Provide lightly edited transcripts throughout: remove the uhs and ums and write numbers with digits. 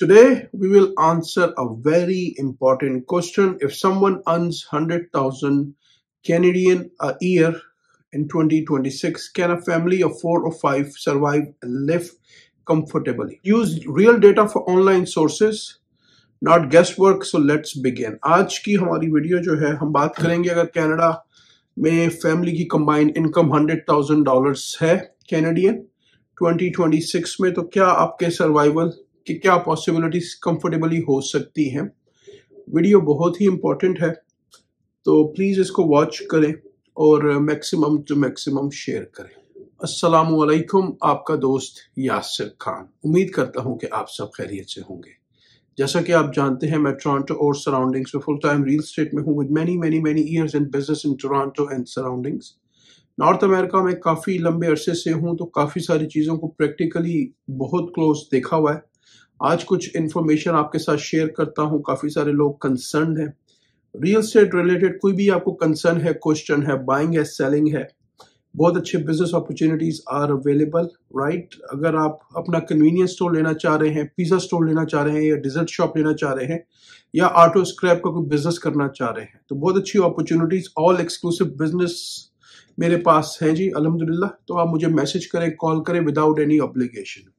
Today, we will answer a very important question. If someone earns 100,000 Canadian a year in 2026, can a family of 4 or 5 survive and live comfortably? Use real data for online sources, not guesswork. So let's begin. आज की हमारी video जो है हम बात करेंगे अगर Canada में फैमिली की कंबाइंड इनकम $100,000 है कैनेडियन 2026 में, तो क्या आपके सर्वाइवल कि क्या पॉसिबिलिटीज कंफर्टेबली हो सकती हैं। वीडियो बहुत ही इंपॉर्टेंट है, तो प्लीज़ इसको वॉच करें और मैक्सिमम टू मैक्सिमम शेयर करें। अस्सलामु अलैकुम, आपका दोस्त यासिर खान। उम्मीद करता हूं कि आप सब खैरियत से होंगे। जैसा कि आप जानते हैं, मैं टोरंटो और सराउंडिंग्स में फुल टाइम रियल एस्टेट में हूं with many years in business in Toronto and surroundings. North America में काफ़ी लंबे अरसे से हूं, तो काफ़ी सारी चीज़ों को प्रैक्टिकली बहुत क्लोज देखा हुआ है। आज कुछ इन्फॉर्मेशन आपके साथ शेयर करता हूं। काफ़ी सारे लोग कंसर्न हैं रियल एस्टेट रिलेटेड, कोई भी आपको कंसर्न है, क्वेश्चन है, बाइंग है, सेलिंग है, बहुत अच्छे business opportunities are available, right. अगर आप अपना कन्वीनियंस स्टोर लेना चाह रहे हैं, पिज़्ज़ा स्टोर लेना चाह रहे हैं, या डिजर्ट शॉप लेना चाह रहे हैं, या ऑटो स्क्रैप का कोई बिजनेस करना चाह रहे हैं, तो बहुत अच्छी अपॉर्चुनिटीज, ऑल एक्सक्लूसिव बिजनेस मेरे पास है जी, अल्हम्दुलिल्लाह। तो आप मुझे मैसेज करें, कॉल करें विदाउट एनी ऑब्लिगेशन।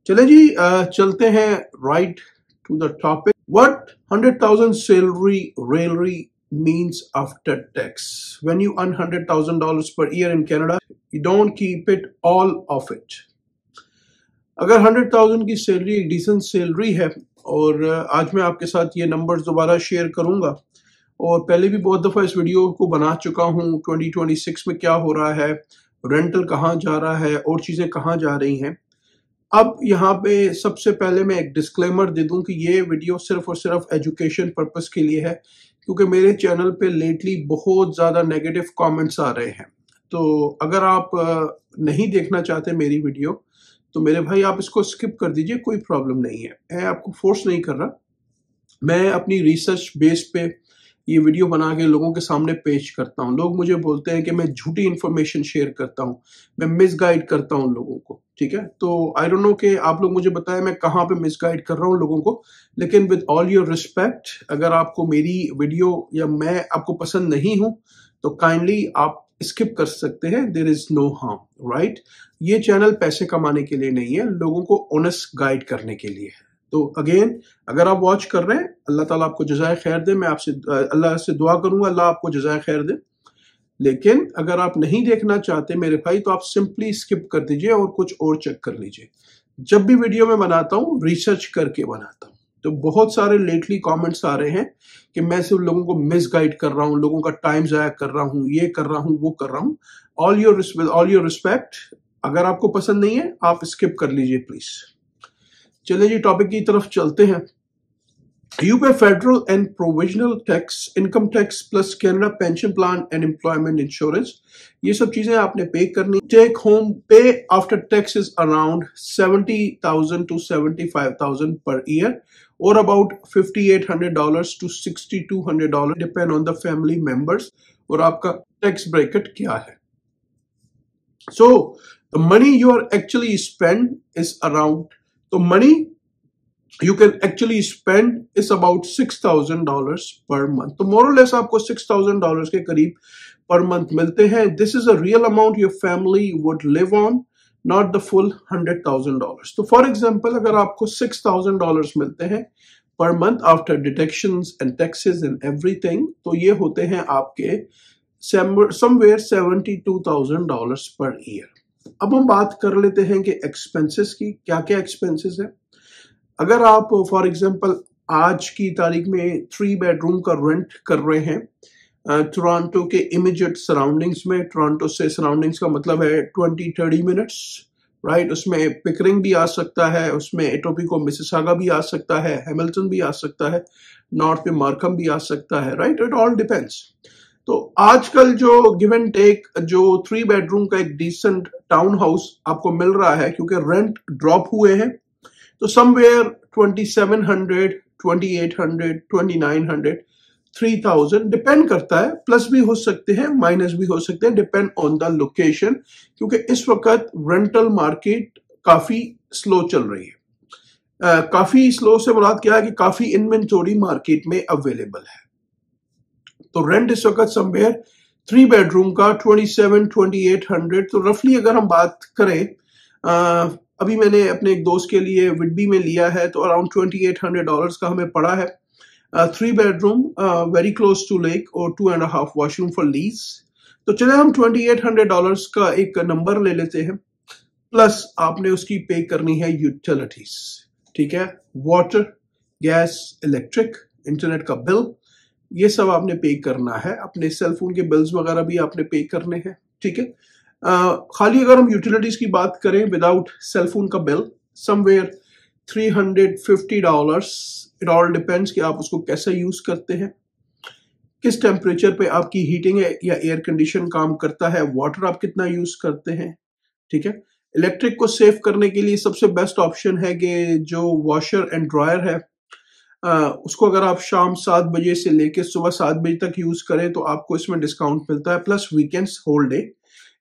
चले जी, चलते हैं right to the topic. What 100,000 salary really means after tax? When you earn $100,000 per year in Canada, you don't keep it all of it. अगर 100,000 की सैलरी एक डिसेंट सैलरी है, और आज मैं आपके साथ ये नंबर्स दोबारा शेयर करूंगा, और पहले भी बहुत दफ़ा इस वीडियो को बना चुका हूँ। 2026 में क्या हो रहा है, रेंटल कहाँ जा रहा है, और चीज़ें कहाँ जा रही हैं। अब यहाँ पे सबसे पहले मैं एक डिस्क्लेमर दे दूं कि ये वीडियो सिर्फ और सिर्फ एजुकेशन पर्पस के लिए है, क्योंकि मेरे चैनल पे लेटली बहुत ज़्यादा नेगेटिव कमेंट्स आ रहे हैं। तो अगर आप नहीं देखना चाहते मेरी वीडियो, तो मेरे भाई आप इसको स्किप कर दीजिए, कोई प्रॉब्लम नहीं है। मैं आपको फोर्स नहीं कर रहा, मैं अपनी रिसर्च बेस पे ये वीडियो बना के लोगों के सामने पेश करता हूँ। लोग मुझे बोलते हैं कि मैं झूठी इन्फॉर्मेशन शेयर करता हूँ, मैं मिसगाइड करता हूँ लोगों को, ठीक है। तो आई डोंट नो कि आप लोग मुझे बताएं मैं कहाँ पे मिसगाइड कर रहा हूँ लोगों को, लेकिन विद ऑल योर रिस्पेक्ट, अगर आपको मेरी वीडियो या मैं आपको पसंद नहीं हूँ तो काइंडली आप स्किप कर सकते हैं। There is no harm, right. ये चैनल पैसे कमाने के लिए नहीं है, लोगों को ऑनेस्ट गाइड करने के लिए है। तो अगेन, अगर आप वॉच कर रहे हैं, अल्लाह ताला आपको जज़ाए खैर दे। मैं आपसे अल्लाह से दुआ करूंगा अल्लाह आपको जज़ाए खैर दे। लेकिन अगर आप नहीं देखना चाहते मेरे भाई, तो आप सिंपली स्किप कर दीजिए और कुछ और चेक कर लीजिए। जब भी वीडियो में बनाता हूँ, रिसर्च करके बनाता हूँ। तो बहुत सारे लेटली कमेंट्स आ रहे हैं कि मैं सिर्फ लोगों को मिसगाइड कर रहा हूँ, लोगों का टाइम ज़ाया कर रहा हूँ, ये कर रहा हूँ, वो कर रहा हूँ। ऑल योर रिस्पेक्ट, अगर आपको पसंद नहीं है आप स्किप कर लीजिए प्लीज। चलिए जी, टॉपिक की तरफ चलते हैं। You pay federal and provisional tax, income tax plus Canada pension plan and employment insurance, ये सब चीजें आपने पे करनी। Take home pay after tax is around 70,000 to 75,000 पर ईयर, और about $5,800 to $6,200 depend on the family members, और आपका tax bracket क्या है। So the money you are actually spend is around, तो money you can actually spend is about $6,000 per month. तो more or less आपको $6,000 के करीब पर मंथ मिलते हैं। This is a real amount your family would live on, not the full $100,000. तो for example, अगर आपको $6,000 मिलते हैं per month after deductions and taxes and everything, तो ये होते हैं आपके somewhere $72,000 पर ईयर। अब हम बात कर लेते हैं कि एक्सपेंसेस की, क्या क्या एक्सपेंसेस है। अगर आप फॉर एग्जांपल आज की तारीख में 3 बेडरूम का रेंट कर रहे हैं टोरंटो के इमीडिएट सराउंडिंग्स में, टोरंटो से सराउंडिंग्स का मतलब है 20-30 मिनट्स, राइट। उसमें पिकरिंग भी आ सकता है, उसमें एटोपिको मिसिसागा भी आ सकता है, हैमिल्टन भी आ सकता है, नॉर्थ में मार्कम भी आ सकता है, राइट। It all depends. तो आजकल जो गिव एंड टेक, जो 3 बेडरूम का एक डिसेंट टाउन हाउस आपको मिल रहा है, क्योंकि रेंट ड्रॉप हुए हैं, तो समवेयर 2700, 2800, 2900, 3000 डिपेंड करता है। प्लस भी हो सकते हैं, माइनस भी हो सकते हैं, डिपेंड ऑन द लोकेशन, क्योंकि इस वक्त रेंटल मार्केट काफी स्लो चल रही है। काफी स्लो से मुराद क्या है कि काफी इन्वेंटरी मार्केट में अवेलेबल है। तो रेंट इस वक्त समवेयर 3 बेडरूम का 27-2800, तो रफली अगर हम बात करें, अभी मैंने अपने एक दोस्त के लिए विडबी में लिया है तो अराउंड $2800 का हमें पड़ा है। 3 bedroom, very close to lake, और 2.5 वॉशरूम फॉर लीज। तो चले हम $2800 का एक नंबर ले लेते हैं, प्लस आपने उसकी पे करनी है यूटिलिटीज। ठीक है, वाटर, गैस, इलेक्ट्रिक, इंटरनेट का बिल, ये सब आपने पे करना है। अपने सेल फोन के बिल्स वगैरह भी आपने पे करने हैं। ठीक है, खाली अगर हम यूटिलिटीज की बात करें विदाउट सेल फोन का bill, somewhere $350। It all depends कि आप उसको कैसे यूज करते हैं, किस टेम्परेचर पे आपकी हीटिंग है या एयर कंडीशन काम करता है, वाटर आप कितना यूज करते हैं। ठीक है, इलेक्ट्रिक को सेव करने के लिए सबसे बेस्ट ऑप्शन है कि जो वॉशर एंड ड्रायर है, उसको अगर आप शाम 7 बजे से लेकर सुबह 7 बजे तक यूज करें तो आपको इसमें डिस्काउंट मिलता है, प्लस वीकेंड्स होल डे।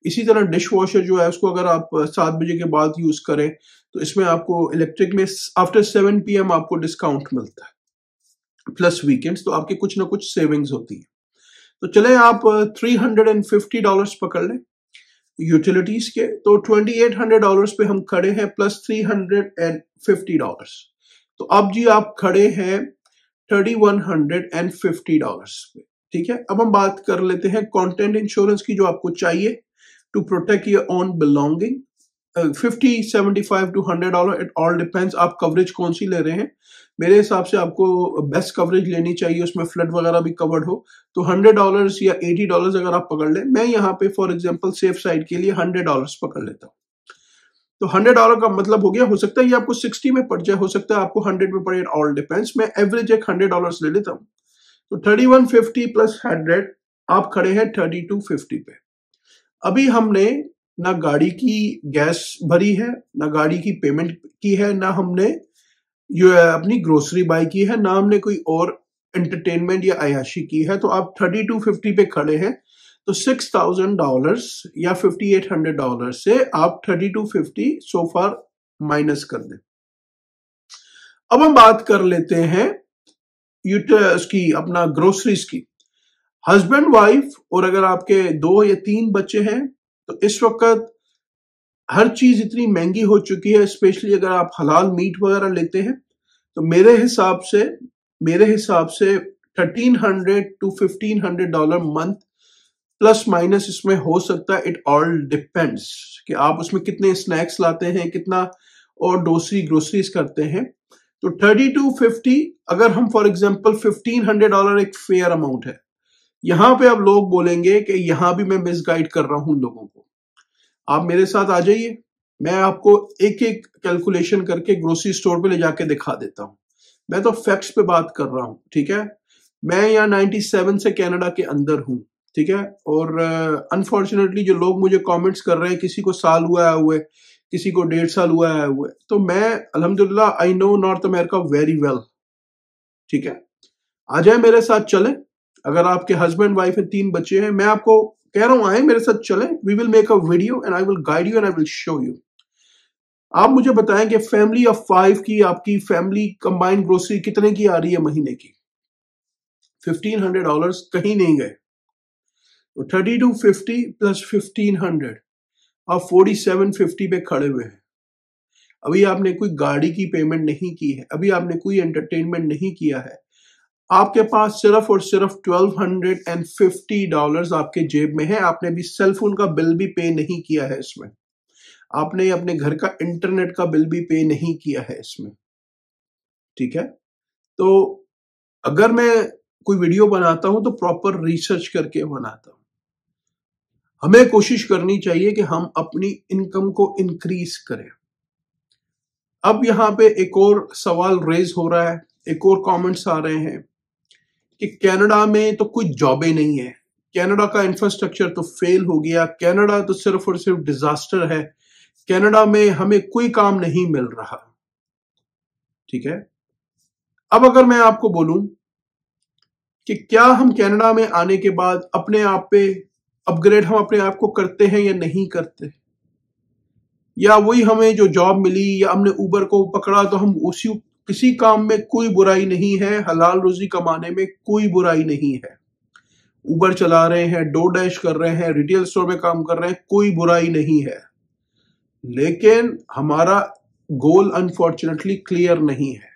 इसी तरह डिश वॉशर जो है उसको अगर आप 7 बजे के बाद यूज करें तो इसमें आपको इलेक्ट्रिक में आफ्टर 7 PM आपको डिस्काउंट मिलता है, प्लस वीकेंड्स, तो आपके कुछ ना कुछ सेविंग्स होती है। तो चले आप $350 पकड़ लें यूटिलिटीज के, तो $2800 पे हम खड़े हैं, प्लस $350। तो अब जी आप खड़े हैं $3150 पे। ठीक है, अब हम बात कर लेते हैं कंटेंट इंश्योरेंस की जो आपको चाहिए to protect your own belonging. 50, 75 to $100, it all depends आप कवरेज कौन सी ले रहे हैं। मेरे हिसाब से आपको बेस्ट कवरेज लेनी चाहिए, उसमें फ्लड वगैरह भी कवर्ड हो, तो $100 या $80 अगर आप पकड़ लें। मैं यहाँ पे फॉर एग्जांपल सेफ साइड के लिए $100 पकड़ लेता हूँ। तो $100 का मतलब हो गया, हो सकता है ये आपको 60 में पड़ जाए, हो सकता है आपको 100 में पड़े, ऑल डिपेंड्स। मैं एवरेज एक $100 ले लेता हूँ, तो 3150 प्लस 100 आप खड़े हैं 3250 पे। अभी हमने ना गाड़ी की गैस भरी है, ना गाड़ी की पेमेंट की है, ना हमने जो है अपनी ग्रोसरी बाय की है, ना हमने कोई और एंटरटेनमेंट या अयाशी की है। तो आप 3250 पे खड़े हैं, तो $6000 या $5800 से आप 3250 सो फार माइनस कर दें। अब हम बात कर लेते हैं उसकी अपना ग्रोसरीज की। हस्बैंड वाइफ, और अगर आपके 2 या 3 बच्चे हैं तो इस वक्त हर चीज इतनी महंगी हो चुकी है, स्पेशली अगर आप हलाल मीट वगैरह लेते हैं, तो मेरे हिसाब से 1300 to $1500 मंथ, प्लस माइनस इसमें हो सकता है। इट ऑल डिपेंड्स कि आप उसमें कितने स्नैक्स लाते हैं, कितना और दूसरी ग्रोसरीज करते हैं। तो 3250, अगर हम फॉर एग्जांपल $1500 एक फेयर अमाउंट है, यहां पे अब लोग बोलेंगे कि यहां भी मैं मिसगाइड कर रहा हूं लोगों को। आप मेरे साथ आ जाइए, मैं आपको एक एक कैलकुलेशन करके ग्रोसरी स्टोर पे ले जाके दिखा देता हूं। मैं तो फैक्ट्स पे बात कर रहा हूं। ठीक है, मैं यहाँ 97 से कनाडा के अंदर हूं। ठीक है, और अनफॉर्चुनेटली जो लोग मुझे कमेंट्स कर रहे हैं, किसी को साल हुआ है हुए, किसी को 1.5 साल हुआ है हुए, तो मैं अल्हम्दुलिल्लाह I know north America very well. ठीक है, आ जाए मेरे साथ चलें। अगर आपके हस्बैंड वाइफ है, 3 बच्चे हैं, मैं आपको कह रहा हूं आए मेरे साथ चलें। We will make a video and I will guide you and I will show you. आप मुझे बताएं कि फैमिली ऑफ 5 की आपकी फैमिली कंबाइंड ग्रोसरी कितने की आ रही है महीने की। $1500 कहीं नहीं गए, तो 3250 प्लस 1500, आप 4750 पे खड़े हुए हैं। अभी आपने कोई गाड़ी की पेमेंट नहीं की है, अभी आपने कोई एंटरटेनमेंट नहीं किया है, आपके पास सिर्फ और सिर्फ $1250 आपके जेब में है। आपने भी सेल फोन का बिल भी पे नहीं किया है इसमें, आपने अपने घर का इंटरनेट का बिल भी पे नहीं किया है इसमें। ठीक है, तो अगर मैं कोई वीडियो बनाता हूं तो प्रॉपर रिसर्च करके बनाता हूं। हमें कोशिश करनी चाहिए कि हम अपनी इनकम को इंक्रीज करें। अब यहाँ पे एक और सवाल रेज हो रहा है, एक और कमेंट्स आ रहे हैं कि कनाडा में तो कोई जॉबें नहीं है, कनाडा का इंफ्रास्ट्रक्चर तो फेल हो गया, कनाडा तो सिर्फ और सिर्फ डिजास्टर है, कनाडा में हमें कोई काम नहीं मिल रहा। ठीक है, अब अगर मैं आपको बोलूं कि क्या हम कनाडा में आने के बाद अपने आप पे अपग्रेड हम अपने आप को करते हैं या नहीं करते, या वही हमें जो जॉब मिली या हमने उबर को पकड़ा तो हम उसी किसी काम में कोई बुराई नहीं है, हलाल रोजी कमाने में कोई बुराई नहीं है। उबर चला रहे हैं, डोर डैश कर रहे हैं, रिटेल स्टोर में काम कर रहे हैं, कोई बुराई नहीं है। लेकिन हमारा गोल अनफॉर्चुनेटली क्लियर नहीं है,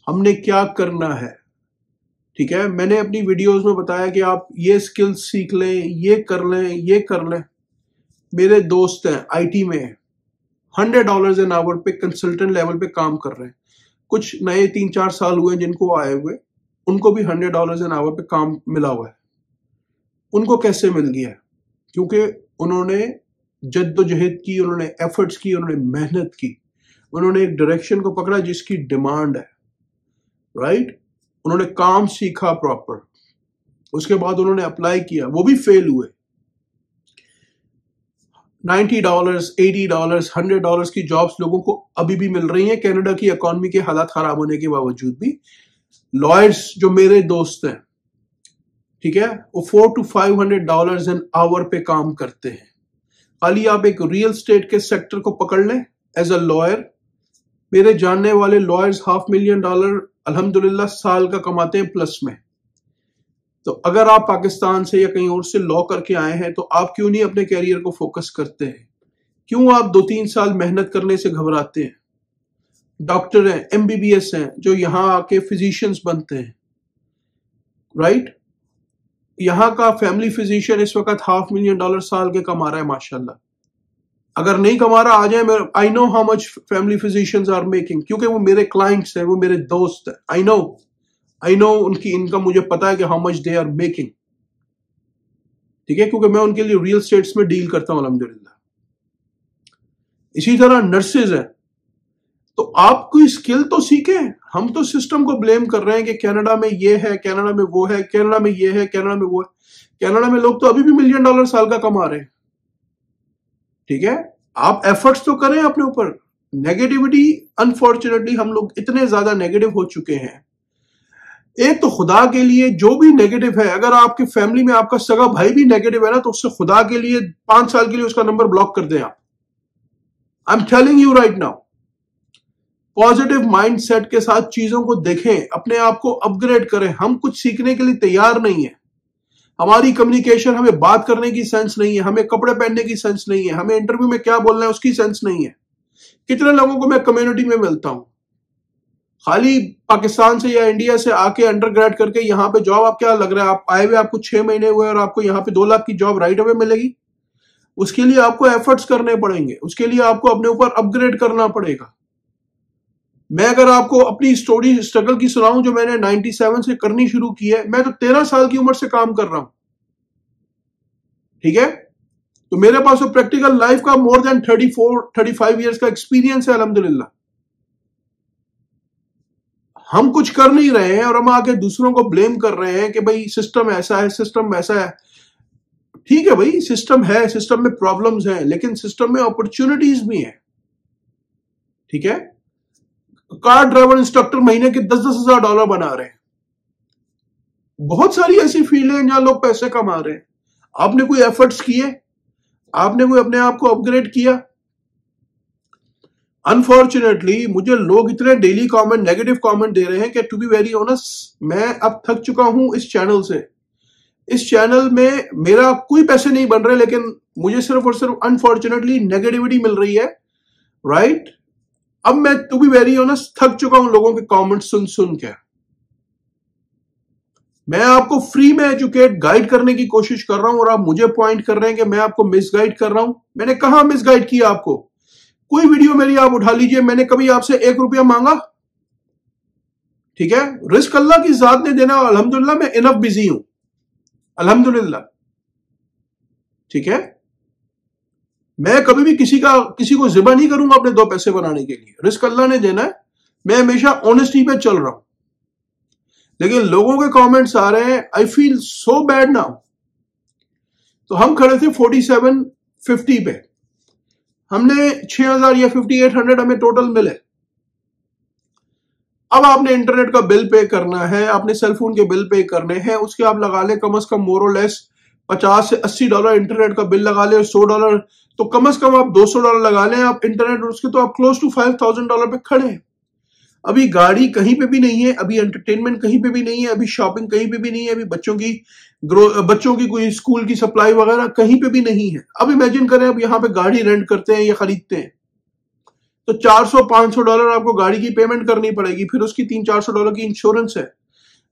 हमने क्या करना है। ठीक है, मैंने अपनी वीडियोस में बताया कि आप ये स्किल्स सीख लें, ये कर लें, ये कर लें। मेरे दोस्त हैं आईटी में, $100 एन आवर पे कंसल्टेंट लेवल पे काम कर रहे हैं। कुछ नए 3-4 साल हुए जिनको आए हुए, उनको भी $100 एन आवर पे काम मिला हुआ है। उनको कैसे मिल गया? क्योंकि उन्होंने जद्दोजहद की, उन्होंने एफर्ट्स की, उन्होंने मेहनत की, उन्होंने एक डायरेक्शन को पकड़ा जिसकी डिमांड है, राइट? उन्होंने काम सीखा प्रॉपर, उसके बाद उन्होंने अप्लाई किया, वो भी फेल हुए। $90, $80, $100 की जॉब्स लोगों को अभी भी मिल रही हैं कनाडा की इकोनॉमी के हालात खराब होने के बावजूद भी। लॉयर्स जो मेरे दोस्त हैं, ठीक है, वो $400 to $500 एन आवर पे काम करते हैं। खाली आप एक रियल स्टेट के सेक्टर को पकड़ लें एज अ लॉयर। मेरे जानने वाले लॉयर्स $500,000 अल्हम्दुलिल्लाह साल का कमाते हैं प्लस में। तो अगर आप पाकिस्तान से या कहीं और से लॉ करके आए हैं तो आप क्यों नहीं अपने कैरियर को फोकस करते हैं? क्यों आप 2-3 साल मेहनत करने से घबराते हैं? डॉक्टर हैं, एमबीबीएस हैं, जो यहाँ आके फिजिशियंस बनते हैं, राइट? यहाँ का फैमिली फिजिशियन इस वक्त $500,000 साल के कमा रहा है माशाल्लाह। अगर नहीं कमा रहा आ जाए, I know how much family physicians are making, क्योंकि वो मेरे क्लाइंट्स हैं, वो मेरे दोस्त हैं। आई नो उनकी इनकम, मुझे पता है कि how much they are making. ठीक है, क्योंकि मैं उनके लिए रियल स्टेट्स में डील करता हूं अल्हम्दुलिल्लाह। इसी तरह नर्सेज हैं, तो आप कोई स्किल तो सीखें। हम तो सिस्टम को ब्लेम कर रहे हैं कि कनाडा में ये है, कनाडा में वो है, कनाडा में ये है, कनाडा में वो है। कनाडा में लोग तो अभी भी $1 मिलियन साल का कमा रहे हैं। ठीक है, आप एफर्ट्स तो करें अपने ऊपर। नेगेटिविटी, अनफॉर्चुनेटली हम लोग इतने ज्यादा नेगेटिव हो चुके हैं। एक तो खुदा के लिए जो भी नेगेटिव है, अगर आपके फैमिली में आपका सगा भाई भी नेगेटिव है ना, तो उससे खुदा के लिए 5 साल के लिए उसका नंबर ब्लॉक कर दें आप। I am telling you right now, positive mindset के साथ चीजों को देखें, अपने आप को अपग्रेड करें। हम कुछ सीखने के लिए तैयार नहीं है। हमारी कम्युनिकेशन, हमें बात करने की सेंस नहीं है, हमें कपड़े पहनने की सेंस नहीं है, हमें इंटरव्यू में क्या बोलना है उसकी सेंस नहीं है। कितने लोगों को मैं कम्युनिटी में मिलता हूं, खाली पाकिस्तान से या इंडिया से आके अंडर ग्रेड करके यहाँ पे जॉब, आप क्या लग रहा है आप आए हुए आपको 6 महीने हुए और आपको यहाँ पे 2 लाख की जॉब राइट अवे मिलेगी? उसके लिए आपको एफर्ट्स करने पड़ेंगे, उसके लिए आपको अपने ऊपर अपग्रेड करना पड़ेगा। मैं अगर आपको अपनी स्टोरी स्ट्रगल की सुनाऊं जो मैंने 97 से करनी शुरू की है, मैं तो 13 साल की उम्र से काम कर रहा हूं। ठीक है, तो मेरे पास वो प्रैक्टिकल लाइफ का मोर देन 34-35 ईयर्स का एक्सपीरियंस है अल्हम्दुलिल्लाह। हम कुछ कर नहीं रहे हैं और हम आके दूसरों को ब्लेम कर रहे हैं कि भाई सिस्टम ऐसा है, सिस्टम वैसा है। ठीक है भाई, सिस्टम है, सिस्टम में प्रॉब्लम्स हैं, लेकिन सिस्टम में अपॉर्चुनिटीज भी हैं। ठीक है, कार ड्राइवर इंस्ट्रक्टर महीने के $10-10 हजार बना रहे हैं। बहुत सारी ऐसी फील्ड हैं जहां लोग पैसे कमा रहे हैं। आपने कोई एफर्ट्स किए? आपने कोई अपने आप को अपग्रेड किया? अनफॉर्चुनेटली मुझे लोग इतने डेली कमेंट, नेगेटिव कमेंट दे रहे हैं कि टू बी वेरी ऑनेस्ट, मैं अब थक चुका हूं इस चैनल से। इस चैनल में मेरा कोई पैसे नहीं बन रहे, लेकिन मुझे सिर्फ और सिर्फ अनफॉर्चुनेटली नेगेटिविटी मिल रही है, राइट? अब मैं टू बी वेरी ऑनेस्ट थक चुका हूं लोगों के कमेंट सुन सुन के। मैं आपको फ्री में एजुकेट, गाइड करने की कोशिश कर रहा हूं और आप मुझे पॉइंट कर रहे हैं कि मैं आपको मिसगाइड कर रहा हूं। मैंने कहां मिसगाइड किया आपको? कोई वीडियो मेरी आप उठा लीजिए, मैंने कभी आपसे $1 मांगा? ठीक है, रिस्क अल्लाह की जात ने देना, अल्हम्दुलिल्लाह मैं इनफ बिजी हूं, अल्हम्दुलिल्लाह। ठीक है, मैं कभी भी किसी को जिबा नहीं करूंगा अपने 2 पैसे बनाने के लिए। रिस्क अल्लाह ने देना है, मैं हमेशा ऑनेस्टी पे चल रहा हूं। लेकिन लोगों के कमेंट्स आ रहे हैं, I feel so bad now. तो हम खड़े थे 4750 पे, हमने 6000 या 5800 हमें टोटल मिले। अब आपने इंटरनेट का बिल पे करना है, आपने सेलफोन के बिल पे करने हैं, उसके आप लगा लें कम से कम मोर और लेस $50 से $80 इंटरनेट का बिल लगा ले, $100 तो कम से कम आप $200 लगा लें आप इंटरनेट, और उसके तो आप क्लोज टू $5,000 पे खड़े हैं। अभी गाड़ी कहीं पे भी नहीं है, अभी एंटरटेनमेंट कहीं पे भी नहीं है, अभी शॉपिंग कहीं पे भी नहीं है, अभी बच्चों की कोई स्कूल की सप्लाई वगैरह कहीं पे भी नहीं है। अब इमेजिन करें, अब यहाँ पे गाड़ी रेंट करते हैं या खरीदते हैं तो $400-500 आपको गाड़ी की पेमेंट करनी पड़ेगी, फिर उसकी $300-400 की इंश्योरेंस है।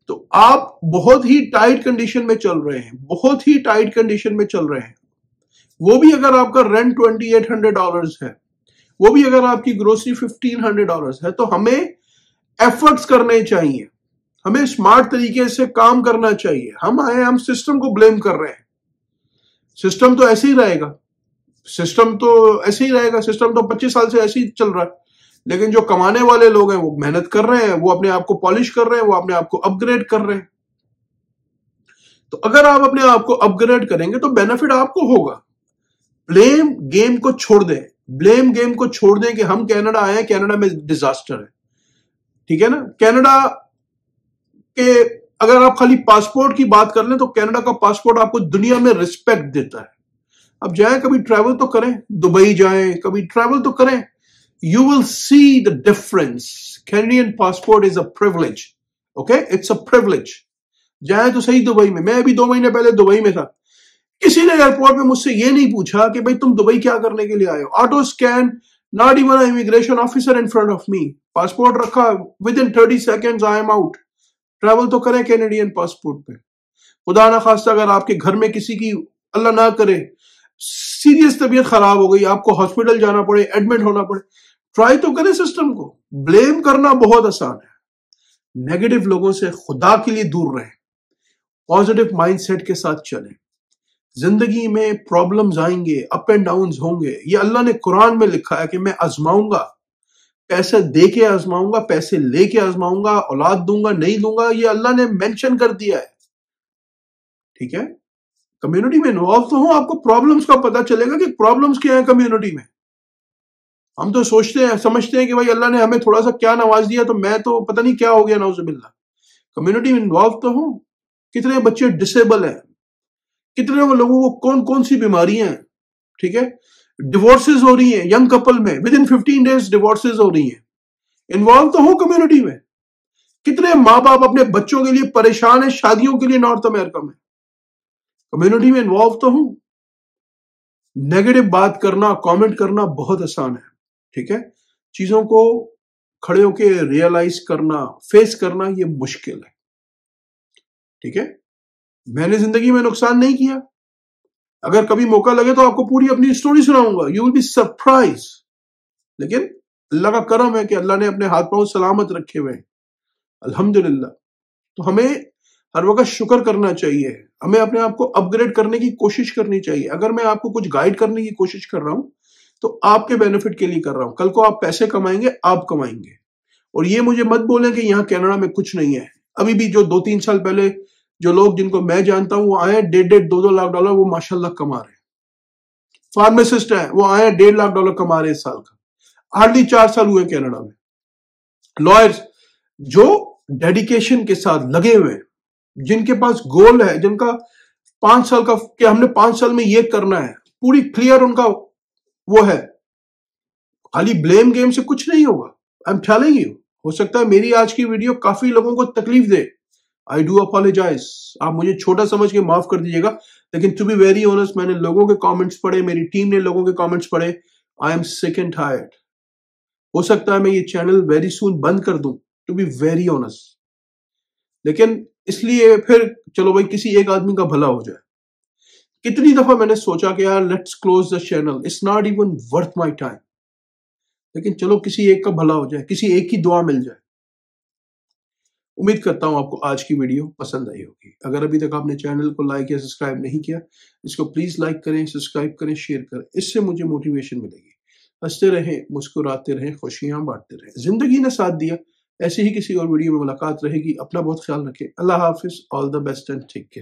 तो आप बहुत ही टाइट कंडीशन में चल रहे हैं, बहुत ही टाइट कंडीशन में चल रहे हैं। वो भी अगर आपका रेंट $2,800 है, वो भी अगर आपकी ग्रोसरी $1,500 है, तो हमें एफर्ट्स करने चाहिए, हमें स्मार्ट तरीके से काम करना चाहिए। हम सिस्टम को ब्लेम कर रहे हैं, सिस्टम तो ऐसे ही रहेगा, सिस्टम तो 25 साल से ऐसे ही चल रहा है। लेकिन जो कमाने वाले लोग हैं वो मेहनत कर रहे हैं, वो अपने आप को पॉलिश कर रहे हैं, वो अपने आप को अपग्रेड कर रहे हैं। तो अगर आप अपने आप को अपग्रेड करेंगे तो बेनिफिट आपको होगा। ब्लेम गेम को छोड़ दें कि हम कनाडा आए हैं, कनाडा में डिजास्टर है, ठीक है ना। कनाडा के अगर आप खाली पासपोर्ट की बात कर लें तो कनाडा का पासपोर्ट आपको दुनिया में रिस्पेक्ट देता है। अब जाएं, कभी ट्रैवल तो करें, दुबई जाएं, कभी ट्रैवल तो करें, you will see the difference. Canadian passport is a privilege. Okay? It's a privilege. जाए तो सही दुबई में। मैं अभी 2 महीने पहले दुबई में था, किसी ने एयरपोर्ट में मुझसे ये नहीं पूछा कि भाई तुम दुबई क्या करने के लिए आए हो। Auto scan, not even a immigration officer in front of me, passport रखा, within 30 seconds I am out. Travel तो करें कैनेडियन पासपोर्ट पे। खुदा ना खास्ता अगर आपके घर में किसी की, अल्लाह ना करे, सीरियस तबीयत खराब हो गई, आपको हॉस्पिटल जाना पड़े, एडमिट होना पड़े, ट्राई तो करें सिस्टम को। ब्लेम करना बहुत आसान है। नेगेटिव लोगों से खुदा के लिए दूर रहें, पॉजिटिव माइंडसेट के साथ चलें। जिंदगी में प्रॉब्लम्स आएंगे, अप एंड डाउन्स होंगे, ये अल्लाह ने कुरान में लिखा है कि मैं आजमाऊंगा, पैसे दे के आजमाऊंगा, पैसे लेके आजमाऊंगा, औलाद दूंगा नहीं दूंगा, ये अल्लाह ने मेंशन कर दिया है, ठीक है। कम्युनिटी में इन्वॉल्व तो हो, आपको प्रॉब्लम्स का पता चलेगा कि प्रॉब्लम्स क्या है कम्युनिटी में। हम तो समझते हैं कि भाई अल्लाह ने हमें थोड़ा सा क्या नवाज दिया तो मैं तो पता नहीं क्या हो गया, नाउजुबिल्लाह। कम्युनिटी में इन्वॉल्व तो हो। कितने बच्चे डिसेबल हैं, कितने लोगों को कौन कौन सी बीमारियां हैं, ठीक है। डिवोर्सेज हो रही हैं यंग कपल में, विद इन 15 डेज डिवोर्सेज हो रही हैं। इन्वॉल्व तो हो कम्युनिटी में। कितने माँ बाप अपने बच्चों के लिए परेशान है शादियों के लिए नॉर्थ अमेरिका में। कम्युनिटी में इन्वॉल्व तो हूं। नेगेटिव बात करना, कमेंट करना बहुत आसान है, ठीक है। चीजों को खड़े होकर रियलाइज करना, फेस करना, ये मुश्किल है, ठीक है। मैंने जिंदगी में नुकसान नहीं किया, अगर कभी मौका लगे तो आपको पूरी अपनी स्टोरी सुनाऊंगा, यू विल बी सरप्राइज। लेकिन अल्लाह का करम है कि अल्लाह ने अपने हाथ पांव सलामत रखे हुए हैं, अल्हम्दुलिल्लाह। तो हमें हर वक्त शुक्र करना चाहिए, हमें अपने आप को अपग्रेड करने की कोशिश करनी चाहिए। अगर मैं आपको कुछ गाइड करने की कोशिश कर रहा हूं तो आपके बेनिफिट के लिए कर रहा हूं। कल को आप पैसे कमाएंगे, आप कमाएंगे। और ये मुझे मत बोलें कि यहाँ कनाडा में कुछ नहीं है। अभी भी जो 2-3 साल पहले जो लोग जिनको मैं जानता हूं वो आए $1.5-2 लाख, वो माशाल्लाह कमा रहे हैं। फार्मासिस्ट है, वो आए $1.5 लाख कमा रहे हैं साल का, हार्डली 4 साल हुए कनाडा में। लॉयर्स जो डेडिकेशन के साथ लगे हुए हैं, जिनके पास गोल है, जिनका 5 साल का कि हमने 5 साल में ये करना है, पूरी क्लियर उनका वो है। खाली ब्लेम गेम से कुछ नहीं होगा, आई एम टेलिंग यू। हो सकता है मेरी आज की वीडियो काफी लोगों को तकलीफ दे, आई डू अपोलोजाइज, आप मुझे छोटा समझ के माफ कर दीजिएगा। लेकिन टू बी वेरी ऑनेस्ट, मैंने लोगों के कमेंट्स पढ़े, मेरी टीम ने लोगों के कमेंट्स पढ़े, I am sick and tired. हो सकता है मैं ये चैनल वेरी सून बंद कर दूं, टू बी वेरी ऑनेस्ट। लेकिन इसलिए फिर चलो भाई किसी एक आदमी का भला हो जाए। कितनी दफा मैंने सोचा कि यार let's close the channel, it's not even worth my time. लेकिन चलो किसी एक का भला हो जाए, किसी एक की दुआ मिल जाए। उम्मीद करता हूं आपको आज की वीडियो पसंद आई होगी। अगर अभी तक आपने चैनल को लाइक या सब्सक्राइब नहीं किया, इसको प्लीज लाइक करें, सब्सक्राइब करें, शेयर करें, इससे मुझे मोटिवेशन मिलेगी। हंसते रहें, मुस्कुराते रहें, खुशियां बांटते रहें। जिंदगी ने साथ दिया, ऐसे ही किसी और वीडियो में मुलाकात रहेगी। अपना बहुत ख्याल रखें। अल्लाह हाफिज, all the best and take care.